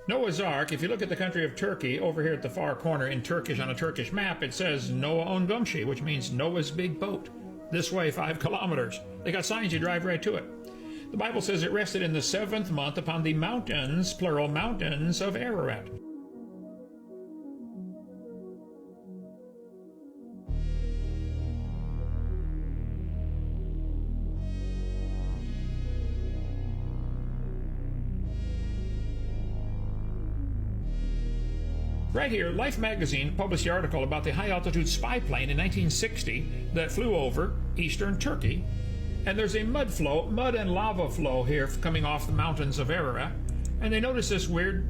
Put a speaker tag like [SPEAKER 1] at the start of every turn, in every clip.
[SPEAKER 1] Noah's Ark, if you look at the country of Turkey, over here at the far corner in Turkish on a Turkish map, it says Noah on Gumshi, which means Noah's big boat. This way, 5 kilometers. They got signs, you drive right to it. The Bible says it rested in the 7th month upon the mountains, plural mountains, of Ararat. Right here, Life magazine published the article about the high-altitude spy plane in 1960 that flew over eastern Turkey. And there's a mud and lava flow here coming off the mountains of Ararat. And they noticed this weird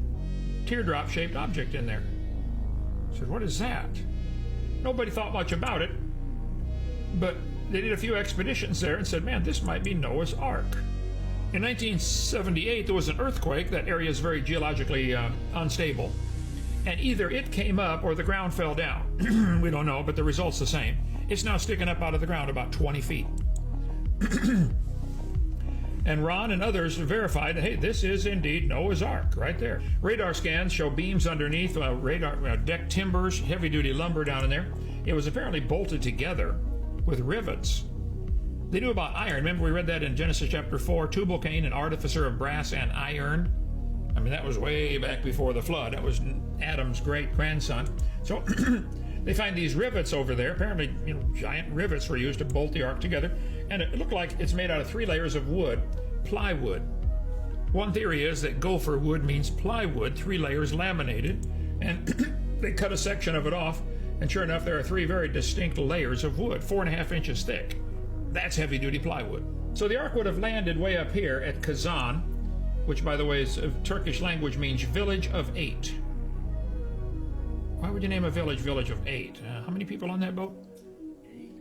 [SPEAKER 1] teardrop-shaped object in there. I said, what is that? Nobody thought much about it, but they did a few expeditions there and said, man, this might be Noah's Ark. In 1978, there was an earthquake. That area is very geologically unstable. And either it came up or the ground fell down. We don't know, but the result's the same. It's now sticking up out of the ground about 20 feet. And Ron and others verified that, hey, this is indeed Noah's Ark right there. Radar scans show beams underneath, deck timbers, heavy-duty lumber down in there. It was apparently bolted together with rivets. They knew about iron. Remember we read that in Genesis chapter 4, Tubal-Cain, an artificer of brass and iron. I mean, that was way back before the flood. That was Adam's great-grandson. So they find these rivets over there. Apparently, giant rivets were used to bolt the ark together. And it looked like it's made out of 3 layers of wood, plywood. One theory is that gopher wood means plywood, 3 layers laminated. And they cut a section of it off, and sure enough, there are 3 very distinct layers of wood, 4.5 inches thick. That's heavy-duty plywood. So the ark would have landed way up here at Kazan, which, by the way, is Turkish language means village of 8. Why would you name a village of 8? How many people on that boat?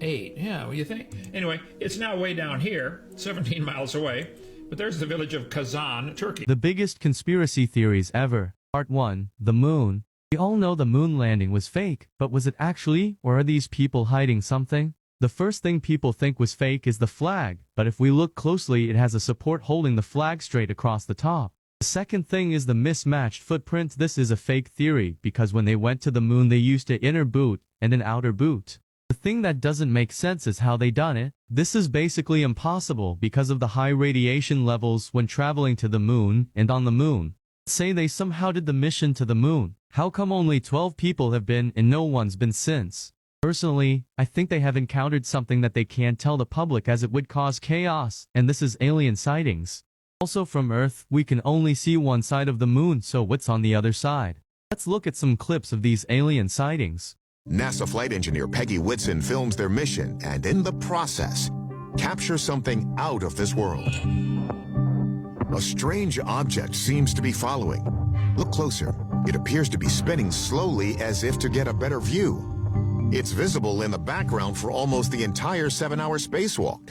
[SPEAKER 1] 8. Yeah, what do you think? Anyway, it's now way down here, 17 miles away, but there's the village of Kazan, Turkey.
[SPEAKER 2] The biggest conspiracy theories ever. Part 1. The moon. We all know the moon landing was fake, but was it actually, or are these people hiding something? The first thing people think was fake is the flag, but if we look closely it has a support holding the flag straight across the top. The second thing is the mismatched footprint. This is a fake theory, because when they went to the moon they used an inner boot and an outer boot. The thing that doesn't make sense is how they done it. This is basically impossible because of the high radiation levels when traveling to the moon and on the moon. Say they somehow did the mission to the moon. How come only 12 people have been and no one's been since? Personally, I think they have encountered something that they can't tell the public as it would cause chaos, and this is alien sightings. Also from Earth, we can only see one side of the moon, so what's on the other side? Let's look at some clips of these alien sightings.
[SPEAKER 3] NASA flight engineer Peggy Whitson films their mission and in the process, captures something out of this world. A strange object seems to be following. Look closer. It appears to be spinning slowly as if to get a better view. It's visible in the background for almost the entire 7-hour spacewalk.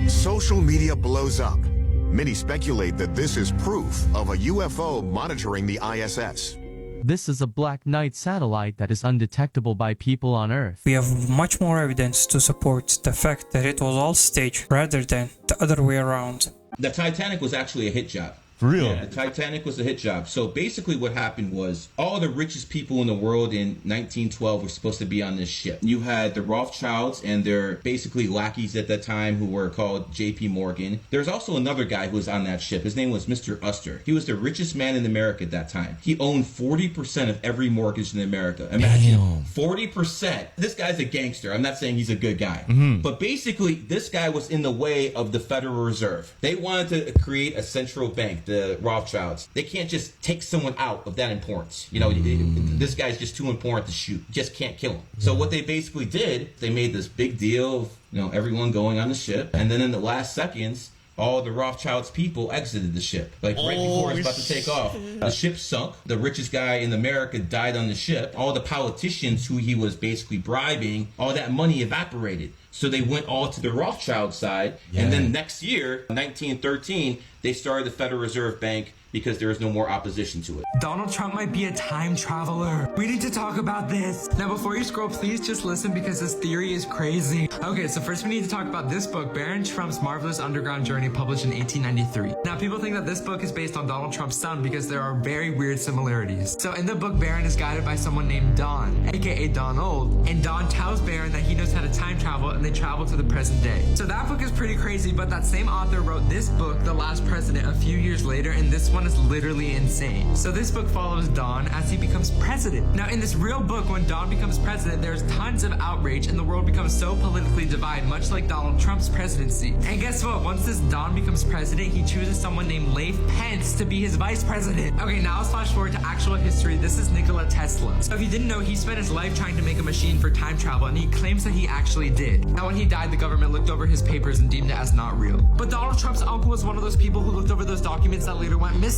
[SPEAKER 3] Social media blows up. Many speculate that this is proof of a UFO monitoring the ISS.
[SPEAKER 2] This is a Black Knight satellite that is undetectable by people on Earth.
[SPEAKER 4] We have much more evidence to support the fact that it was all staged rather than the other way around.
[SPEAKER 5] The Titanic was actually a hit job.
[SPEAKER 6] For real?
[SPEAKER 5] Yeah, the Titanic was a hit job. So basically what happened was all the richest people in the world in 1912 were supposed to be on this ship. You had the Rothschilds and their basically lackeys at that time who were called J.P. Morgan. There's also another guy who was on that ship. His name was Mr. Uster. He was the richest man in America at that time. He owned 40% of every mortgage in America. Imagine. Damn. 40%. This guy's a gangster. I'm not saying he's a good guy. But basically, this guy was in the way of the Federal Reserve. They wanted to create a central bank. The Rothschilds. They can't just take someone out of that importance. This guy's just too important to shoot. Just can't kill him. So what they basically did, they made this big deal of, everyone going on the ship. And then in the last seconds, all the Rothschilds people exited the ship. Right before it was about to take off. The ship sunk. The richest guy in America died on the ship. All the politicians who he was basically bribing, all that money evaporated. So they went all to the Rothschild side. Yeah. And then next year, 1913, they started the Federal Reserve Bank, because there is no more opposition to it.
[SPEAKER 6] Donald Trump might be a time traveler. We need to talk about this. Now, before you scroll, please just listen because this theory is crazy. Okay, so first we need to talk about this book, Baron Trump's Marvelous Underground Journey, published in 1893. Now, people think that this book is based on Donald Trump's son because there are very weird similarities. So in the book, Baron is guided by someone named Don, aka Donald, and Don tells Baron that he knows how to time travel and they travel to the present day. So that book is pretty crazy, but that same author wrote this book, The Last President, a few years later, and this one is literally insane. So this book follows Don as he becomes president. Now in this real book, when Don becomes president, there's tons of outrage and the world becomes so politically divided, much like Donald Trump's presidency. And guess what? Once this Don becomes president, he chooses someone named Leif Pence to be his vice president. Okay, now let's flash forward to actual history. This is Nikola Tesla. So if you didn't know, he spent his life trying to make a machine for time travel, and he claims that he actually did. Now when he died, the government looked over his papers and deemed it as not real. But Donald Trump's uncle was one of those people who looked over those documents that later went missing.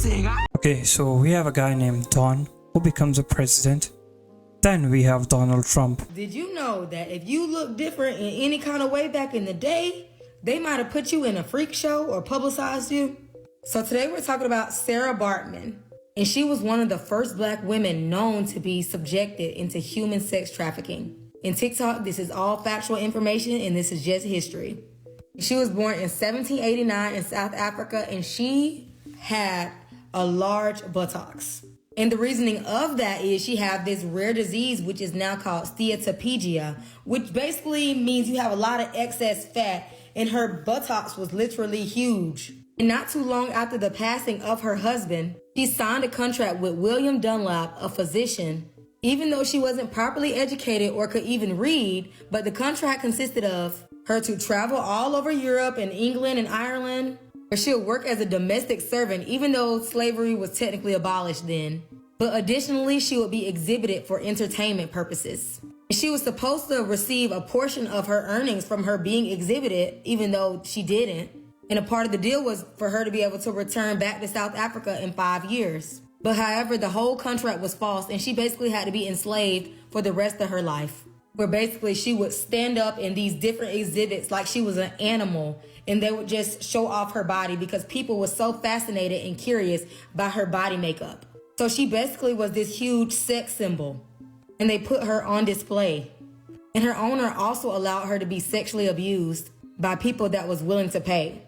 [SPEAKER 4] Okay, so we have a guy named Don who becomes a president. Then we have Donald Trump.
[SPEAKER 7] Did you know that if you look different in any kind of way back in the day, they might have put you in a freak show or publicized you? So today we're talking about Sarah Baartman. And she was one of the first black women known to be subjected into human sex trafficking. In TikTok, this is all factual information and this is just history. She was born in 1789 in South Africa and she had a large buttocks. And the reasoning of that is she had this rare disease, which is now called steatopygia, which basically means you have a lot of excess fat, and her buttocks was literally huge. And not too long after the passing of her husband, she signed a contract with William Dunlap, a physician, even though she wasn't properly educated or could even read, but the contract consisted of her to travel all over Europe and England and Ireland, where she'll work as a domestic servant, even though slavery was technically abolished then. But additionally, she would be exhibited for entertainment purposes. She was supposed to receive a portion of her earnings from her being exhibited, even though she didn't. And a part of the deal was for her to be able to return back to South Africa in 5 years. But however, the whole contract was false, and she basically had to be enslaved for the rest of her life, where basically she would stand up in these different exhibits like she was an animal, and they would just show off her body because people were so fascinated and curious by her body makeup. So she basically was this huge sex symbol, and they put her on display. And her owner also allowed her to be sexually abused by people that was willing to pay.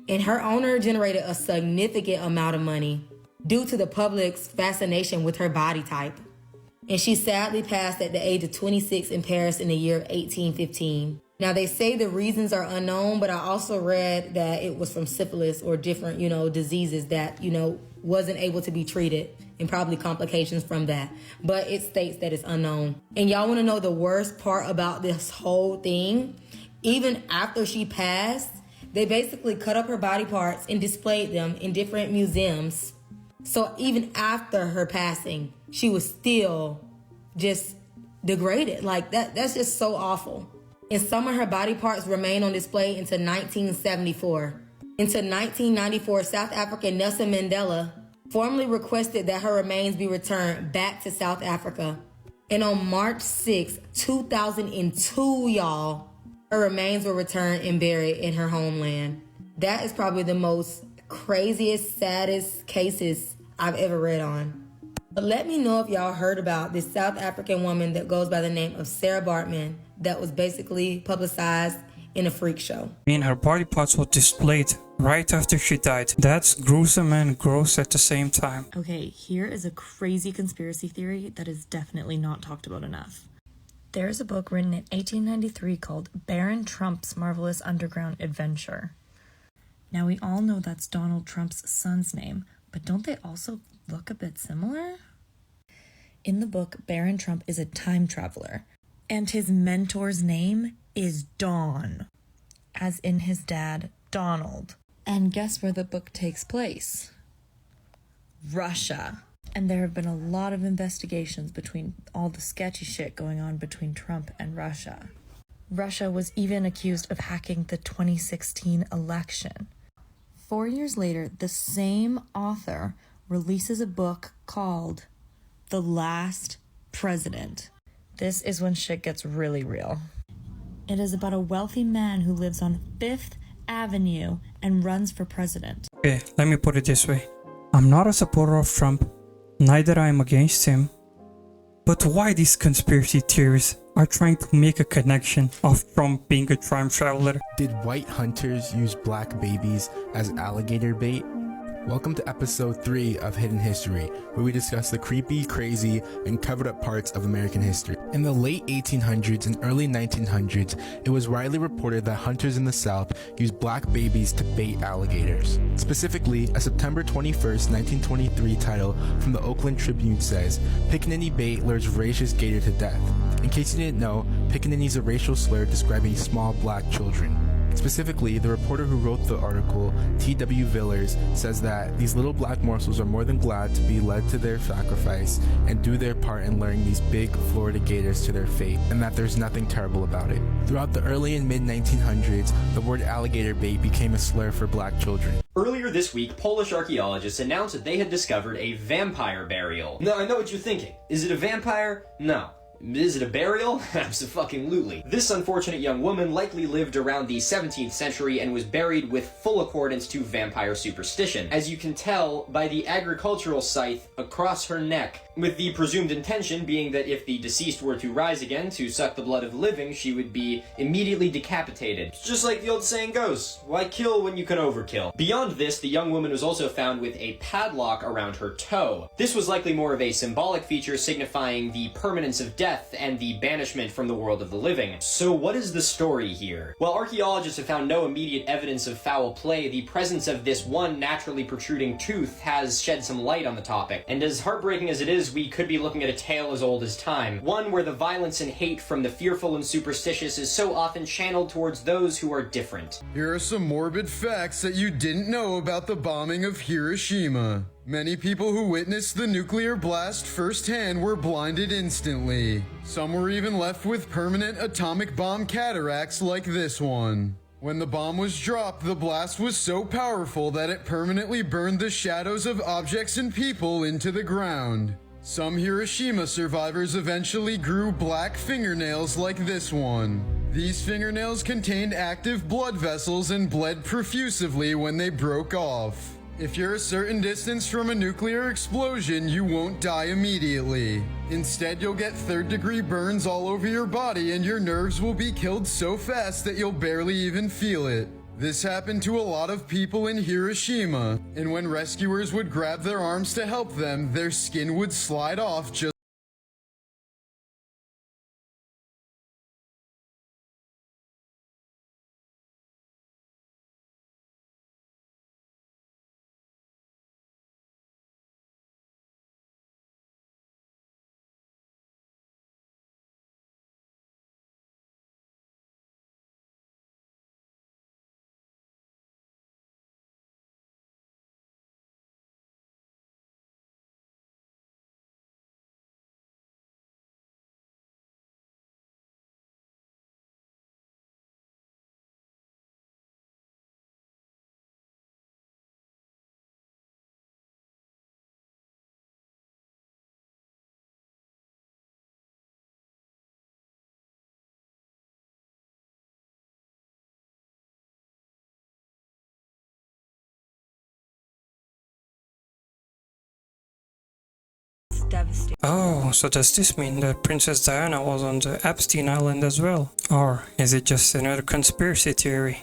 [SPEAKER 7] And her owner generated a significant amount of money due to the public's fascination with her body type. And she sadly passed at the age of 26 in Paris in the year 1815. Now, they say the reasons are unknown, but I also read that it was from syphilis or different, diseases that, wasn't able to be treated, and probably complications from that. But it states that it's unknown. And y'all want to know the worst part about this whole thing? Even after she passed, they basically cut up her body parts and displayed them in different museums. So even after her passing, she was still just degraded. Like that's just so awful. And some of her body parts remain on display until 1974. Until 1994, South African Nelson Mandela formally requested that her remains be returned back to South Africa. And on March 6, 2002, y'all, her remains were returned and buried in her homeland. That is probably the most craziest, saddest cases I've ever read on. But let me know if y'all heard about this South African woman that goes by the name of Sarah Baartman that was basically publicized in a freak show.
[SPEAKER 4] Her body parts were displayed right after she died. That's gruesome and gross at the same time.
[SPEAKER 8] Okay, here is a crazy conspiracy theory that is definitely not talked about enough. There's a book written in 1893 called Baron Trump's Marvelous Underground Adventure. Now, we all know that's Donald Trump's son's name, but don't they also look a bit similar? In the book, Baron Trump is a time traveler, and his mentor's name is Don, as in his dad, Donald. And guess where the book takes place? Russia. And there have been a lot of investigations between all the sketchy shit going on between Trump and Russia. Russia was even accused of hacking the 2016 election. 4 years later, the same author releases a book called The Last President. This is when shit gets really real. It is about a wealthy man who lives on 5th Avenue and runs for president.
[SPEAKER 4] Okay, let me put it this way. I'm not a supporter of Trump, neither I am against him. But why these conspiracy theories are trying to make a connection of Trump being a time traveler?
[SPEAKER 9] Did white hunters use black babies as alligator bait? Welcome to episode 3 of Hidden History, where we discuss the creepy, crazy, and covered up parts of American history. In the late 1800s and early 1900s, it was widely reported that hunters in the South used black babies to bait alligators. Specifically, a September 21st, 1923 title from the Oakland Tribune says, "Pickaninny bait lures voracious gator to death." In case you didn't know, pickaninny is a racial slur describing small black children. Specifically, the reporter who wrote the article, T.W. Villers, says that these little black morsels are more than glad to be led to their sacrifice and do their part in luring these big Florida gators to their fate, and that there's nothing terrible about it. Throughout the early and mid-1900s, the word alligator bait became a slur for black children.
[SPEAKER 10] Earlier this week, Polish archaeologists announced that they had discovered a vampire burial. Now, I know what you're thinking. Is it a vampire? No. Is it a burial? Abso-fucking-lutely. This unfortunate young woman likely lived around the 17th century and was buried with full accordance to vampire superstition, as you can tell by the agricultural scythe across her neck, with the presumed intention being that if the deceased were to rise again to suck the blood of the living, she would be immediately decapitated. Just like the old saying goes, why kill when you can overkill? Beyond this, the young woman was also found with a padlock around her toe. This was likely more of a symbolic feature signifying the permanence of death and the banishment from the world of the living. So what is the story here? While archaeologists have found no immediate evidence of foul play, the presence of this one naturally protruding tooth has shed some light on the topic. And as heartbreaking as it is, we could be looking at a tale as old as time. One where the violence and hate from the fearful and superstitious is so often channeled towards those who are different.
[SPEAKER 11] Here are some morbid facts that you didn't know about the bombing of Hiroshima. Many people who witnessed the nuclear blast firsthand were blinded instantly. Some were even left with permanent atomic bomb cataracts like this one. When the bomb was dropped, the blast was so powerful that it permanently burned the shadows of objects and people into the ground. Some Hiroshima survivors eventually grew black fingernails like this one. These fingernails contained active blood vessels and bled profusively when they broke off. If you're a certain distance from a nuclear explosion, you won't die immediately. Instead, you'll get third-degree burns all over your body and your nerves will be killed so fast that you'll barely even feel it. This happened to a lot of people in Hiroshima, and when rescuers would grab their arms to help them, their skin would slide off just
[SPEAKER 8] Devastating.
[SPEAKER 4] Oh, so does this mean that Princess Diana was on the Epstein Island as well? Or is it just another conspiracy theory?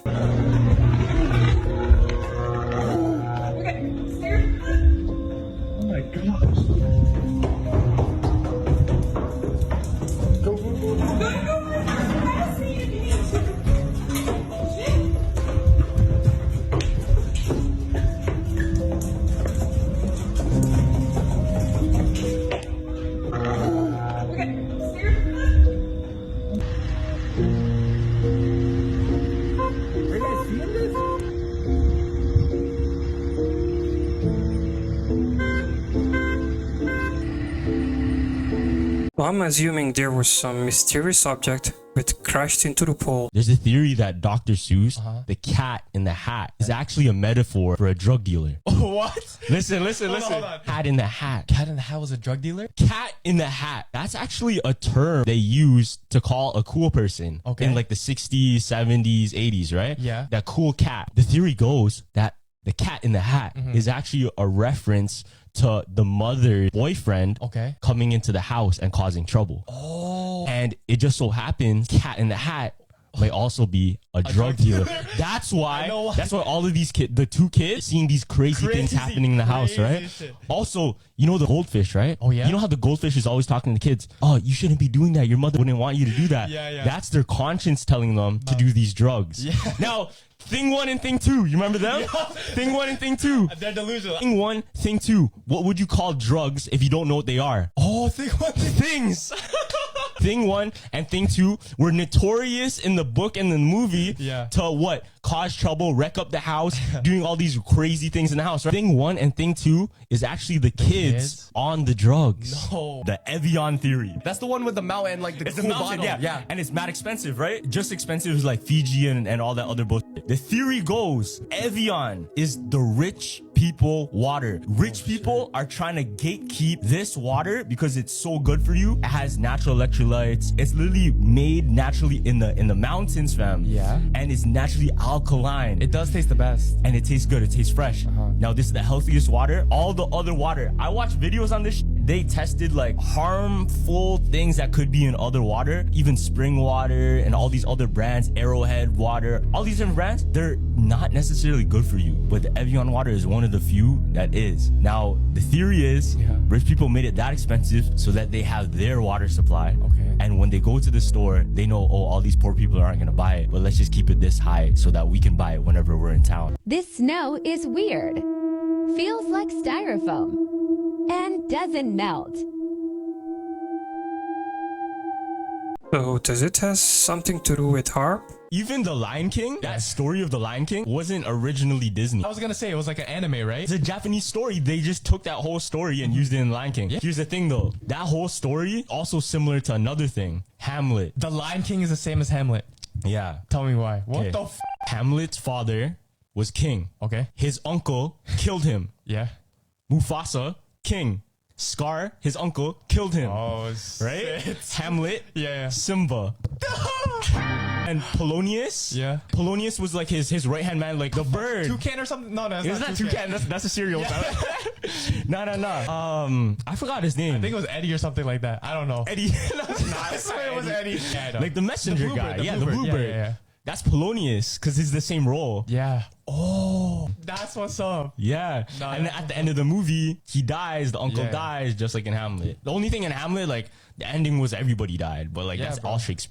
[SPEAKER 4] Well, I'm assuming there was some mysterious object which crashed into the pool.
[SPEAKER 12] There's a theory that Dr. Seuss, the cat in the hat, is actually a metaphor for a drug dealer.
[SPEAKER 13] What?
[SPEAKER 12] Listen.
[SPEAKER 13] Hold on.
[SPEAKER 12] Cat in the hat.
[SPEAKER 13] Cat in the Hat was a drug dealer?
[SPEAKER 12] Cat in the hat. That's actually a term they used to call a cool person in like the 60s, 70s, 80s, right?
[SPEAKER 13] Yeah.
[SPEAKER 12] That cool cat. The theory goes that The Cat in the Hat is actually a reference to the mother's boyfriend coming into the house and causing trouble. Oh. And it just so happens Cat in the Hat may also be a drug dealer. That's why all of these kids, the two kids, seeing these crazy things happening in the house, right? Shit. Also, you know the goldfish, right? Oh yeah. You know how the goldfish is always talking to the kids, oh, you shouldn't be doing that. Your mother wouldn't want you to do that. Yeah. That's their conscience telling them to do these drugs. Yeah. Now, thing 1 and thing 2, you remember them? Thing 1 and thing 2.
[SPEAKER 13] They're delusional.
[SPEAKER 12] Thing 1, thing 2. What would you call drugs if you don't know what they are?
[SPEAKER 13] Oh, thing 1,
[SPEAKER 12] things. Thing 1 and thing 2 were notorious in the book and the movie to what? Cause trouble, wreck up the house, doing all these crazy things in the house. Right? Thing 1 and thing 2 is actually the kids on the drugs.
[SPEAKER 13] No.
[SPEAKER 12] The Evian theory.
[SPEAKER 13] That's the one with the mountain, like the
[SPEAKER 12] It's
[SPEAKER 13] cool
[SPEAKER 12] the mountain,
[SPEAKER 13] bottle.
[SPEAKER 12] yeah. And it's mad expensive, right? Just expensive as like Fiji and all that other bullshit. The theory goes, Evian is the rich people water. Rich people are trying to gatekeep this water because it's so good for you. It has natural electrolytes. It's literally made naturally in the mountains, fam.
[SPEAKER 13] Yeah.
[SPEAKER 12] And it's naturally alkaline.
[SPEAKER 13] It does taste the best.
[SPEAKER 12] And it tastes good. It tastes fresh. Now, this is the healthiest water. All the other water, I watched videos on this. They tested like harmful things that could be in other water, even spring water and all these other brands, Arrowhead water, all these different brands, they're not necessarily good for you. But the Evian water is one of the few that is. Now, the theory is rich people made it that expensive so that they have their water supply. Okay. And when they go to the store, they know, oh, all these poor people aren't going to buy it. But let's just keep it this high so that we can buy it whenever we're in town.
[SPEAKER 14] This snow is weird. Feels like styrofoam. And doesn't melt.
[SPEAKER 4] So does it have something to do with harp?
[SPEAKER 12] Even The Lion King, that story of The Lion King wasn't originally Disney.
[SPEAKER 13] I was gonna say, it was like an anime, right?
[SPEAKER 12] It's a Japanese story. They just took that whole story and used it in Lion King. Here's the thing though, that whole story also similar to another thing, Hamlet.
[SPEAKER 13] The Lion King is the same as Hamlet.
[SPEAKER 12] Yeah.
[SPEAKER 13] Tell me why. What the f?
[SPEAKER 12] Hamlet's father was king.
[SPEAKER 13] Okay.
[SPEAKER 12] His uncle killed him.
[SPEAKER 13] Yeah.
[SPEAKER 12] Mufasa, king. Scar, his uncle, killed him.
[SPEAKER 13] Oh,
[SPEAKER 12] right?
[SPEAKER 13] Shit.
[SPEAKER 12] Hamlet,
[SPEAKER 13] Yeah.
[SPEAKER 12] Simba. And Polonius?
[SPEAKER 13] Yeah.
[SPEAKER 12] Polonius was like his right-hand man, like the bird.
[SPEAKER 13] Toucan or something? No, that's
[SPEAKER 12] It's not toucan. That's a cereal. No. I forgot his name.
[SPEAKER 13] I think it was Eddie or something like that. I don't know.
[SPEAKER 12] Eddie.
[SPEAKER 13] I swear it was Eddie. Yeah, I know.
[SPEAKER 12] Like the messenger guy.
[SPEAKER 13] The
[SPEAKER 12] Bluebird.
[SPEAKER 13] Bluebird. Yeah.
[SPEAKER 12] That's Polonius, because he's the same role.
[SPEAKER 13] Yeah. Oh, that's what's up.
[SPEAKER 12] Yeah.
[SPEAKER 13] No,
[SPEAKER 12] and then at the end of the movie, he dies, the uncle dies, just like in Hamlet. The only thing in Hamlet, like, the ending was everybody died, but like, that's all Shakespeare.